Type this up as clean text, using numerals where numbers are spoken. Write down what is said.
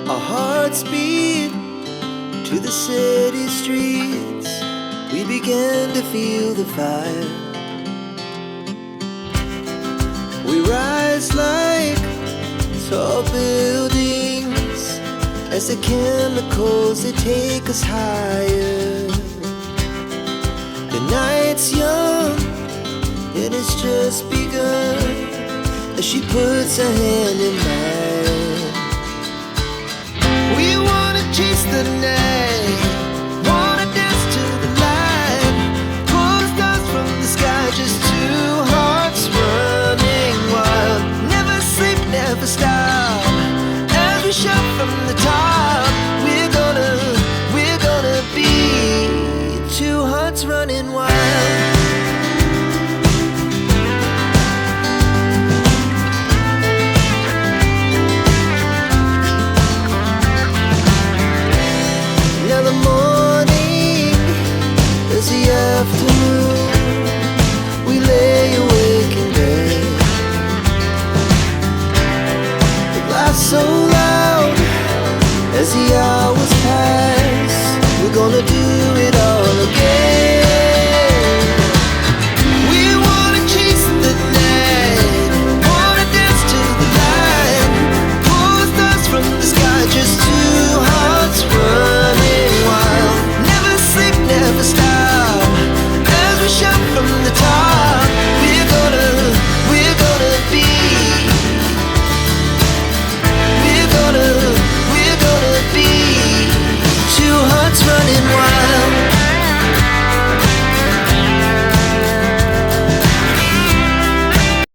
Our hearts beat to the city streets. We began to feel the fire. We rise like tall buildings as the chemicals, they take us higher. The night's young and it's just begun as she puts her hand in mine. We wanna chase the night, wanna dance to the light, pull the stars from the sky, just two hearts running wild. Never sleep, never stop, as we shout from the top. We're gonna be two hearts running wild. Now the morning is the afternoon. We lay awake in bed. The laughs so loud as the